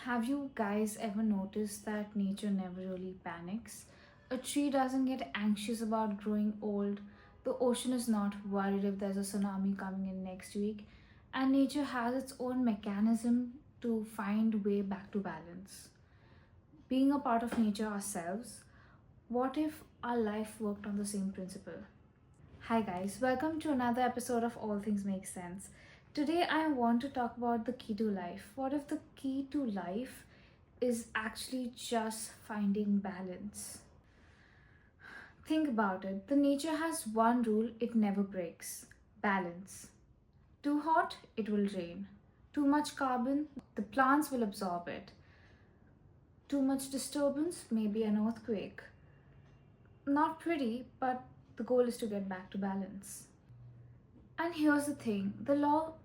Have you guys ever noticed that nature never really panics? A tree doesn't get anxious about growing old. The ocean is not worried if there's a tsunami coming in next week. And nature has its own mechanism to find way back to balance. Being a part of nature ourselves, what if our life worked on the same principle? Hi guys, welcome to another episode of All Things Make Sense. Today I want to talk about the key to life. What if the key to life is actually just finding balance? Think about it. The nature has one rule it never breaks: balance. Too hot, it will rain. Too much carbon, the plants will absorb it. Too much disturbance, maybe an earthquake. Not pretty, but the goal is to get back to balance. And here's the thing, the law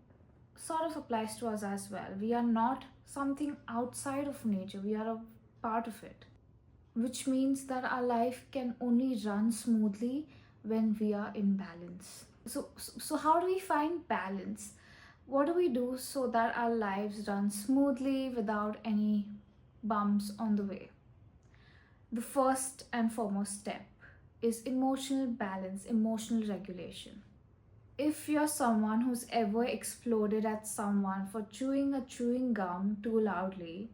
sort of applies to us as well. We are not something outside of nature, we are a part of it, which means that our life can only run smoothly when we are in balance. So how do we find balance? What do we do so that our lives run smoothly without any bumps on the way? The first and foremost step is emotional balance, emotional regulation. If you're someone who's ever exploded at someone for chewing a chewing gum too loudly,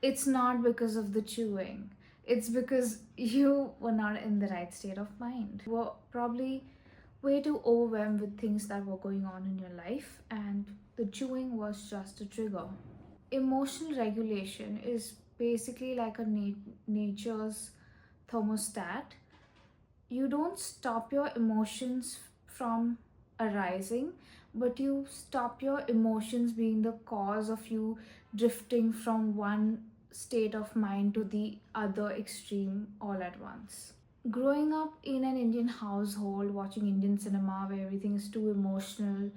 it's not because of the chewing. It's because you were not in the right state of mind. You were probably way too overwhelmed with things that were going on in your life, and the chewing was just a trigger. Emotional regulation is basically like a nature's thermostat. You don't stop your emotions from arising, but you stop your emotions being the cause of you drifting from one state of mind to the other extreme all at once. Growing up in an Indian household, watching Indian cinema where everything is too emotional,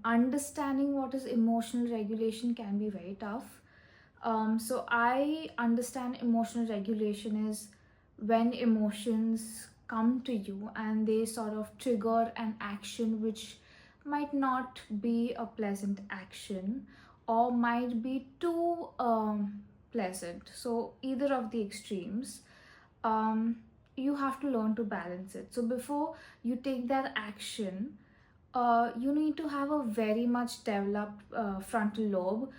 understanding what is emotional regulation can be very tough. So I understand emotional regulation is when emotions come to you and they sort of trigger an action which might not be a pleasant action or might be too pleasant. So either of the extremes, you have to learn to balance it. So before you take that action, you need to have a very much developed frontal lobe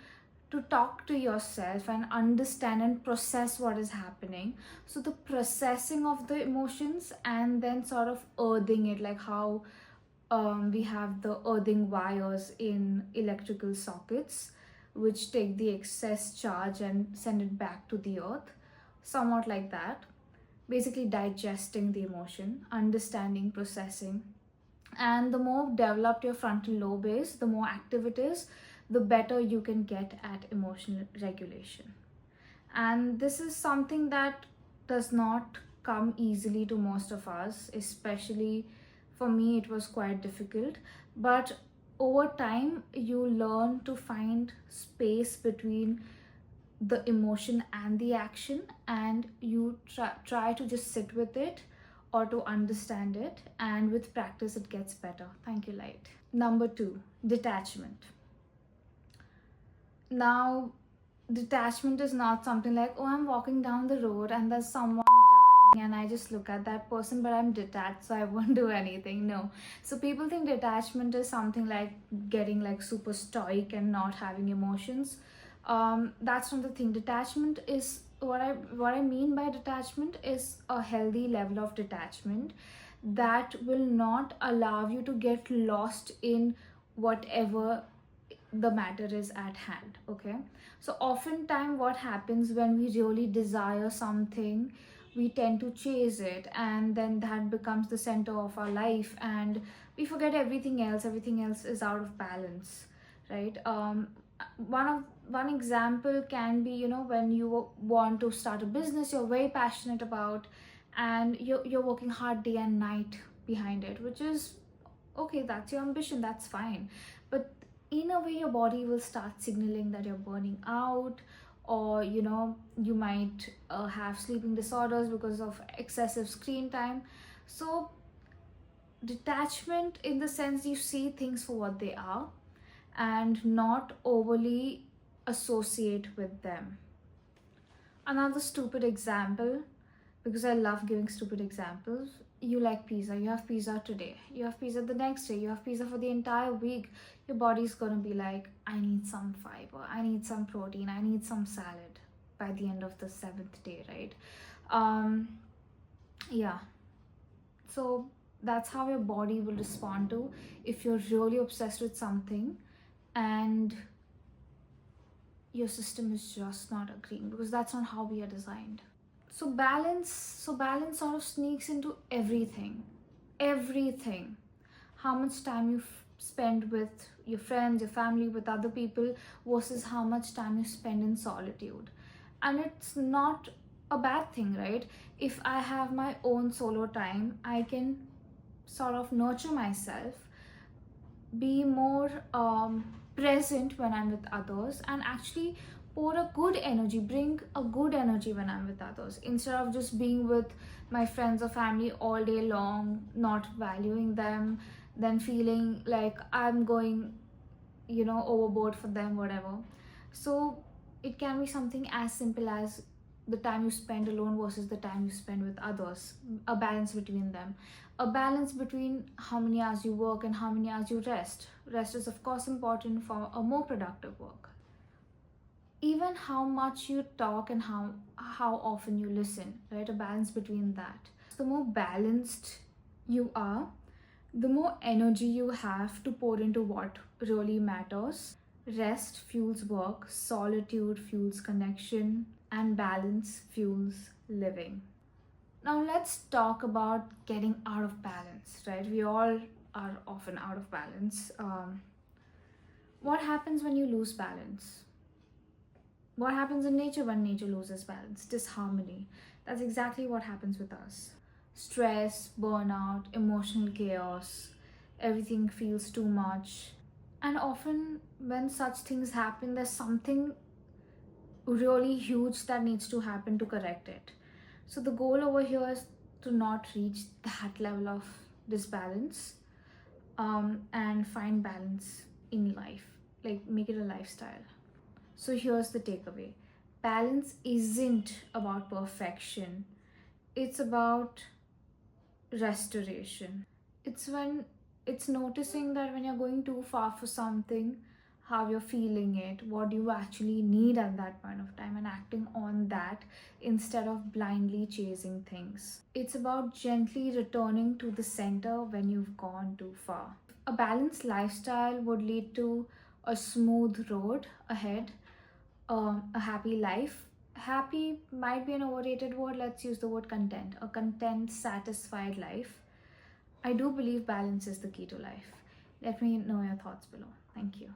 to talk to yourself and understand and process what is happening. So the processing of the emotions and then sort of earthing it, like how we have the earthing wires in electrical sockets which take the excess charge and send it back to the earth, somewhat like that. Basically digesting the emotion, understanding, processing. And the more developed your frontal lobe is, the more active it is, the better you can get at emotional regulation. And this is something that does not come easily to most of us, especially for me it was quite difficult. But over time you learn to find space between the emotion and the action, and you try to just sit with it or to understand it, and with practice it gets better. Thank you, Light. Number 2, detachment. Now, detachment is not something like, oh, I'm walking down the road and there's someone dying and I just look at that person, but I'm detached, so I won't do anything. No. So people think detachment is something like getting like super stoic and not having emotions. That's not the thing. Detachment is what I mean by detachment is a healthy level of detachment that will not allow you to get lost in whatever the matter is at hand. Okay, so oftentimes what happens when we really desire something, we tend to chase it, and then that becomes the center of our life and we forget everything else is out of balance, right? One example can be, when you want to start a business you're very passionate about, and you're working hard day and night behind it, which is okay, that's your ambition, that's fine. But in a way your body will start signaling that you're burning out, or you might have sleeping disorders because of excessive screen time. So detachment, in the sense you see things for what they are and not overly associate with them. Another stupid example, because I love giving stupid examples. You like pizza, you have pizza today, you have pizza the next day, you have pizza for the entire week. Your body's gonna be like, I need some fiber, I need some protein, I need some salad by the end of the seventh day, right? Um, yeah. So that's how your body will respond to if you're really obsessed with something and your system is just not agreeing, because that's not how we are designed. So balance sort of sneaks into everything. How much time you spend with your friends, your family, with other people, versus how much time you spend in solitude. And it's not a bad thing, right? If I have my own solo time, I can sort of nurture myself, be more present when I'm with others, and actually bring a good energy when I'm with others, instead of just being with my friends or family all day long, not valuing them, then feeling like I'm going, overboard for them, whatever. So it can be something as simple as the time you spend alone versus the time you spend with others, a balance between them, a balance between how many hours you work and how many hours you rest. Rest is of course important for a more productive work. Even how much you talk and how often you listen, right? A balance between that. The more balanced you are, the more energy you have to pour into what really matters. Rest fuels work, solitude fuels connection, and balance fuels living. Now, let's talk about getting out of balance, right? We all are often out of balance. What happens when you lose balance? What happens in nature when nature loses balance? Disharmony. That's exactly what happens with us. Stress, burnout, emotional chaos, everything feels too much. And often, when such things happen, there's something really huge that needs to happen to correct it. So, the goal over here is to not reach that level of disbalance, and find balance in life, like make it a lifestyle. So here's the takeaway: balance isn't about perfection, it's about restoration. It's when it's noticing that when you're going too far for something, how you're feeling it, what you actually need at that point of time, and acting on that instead of blindly chasing things. It's about gently returning to the center when you've gone too far. A balanced lifestyle would lead to a smooth road ahead, a happy life. Happy might be an overrated word. Let's use the word content. A content, satisfied life. I do believe balance is the key to life. Let me know your thoughts below. Thank you.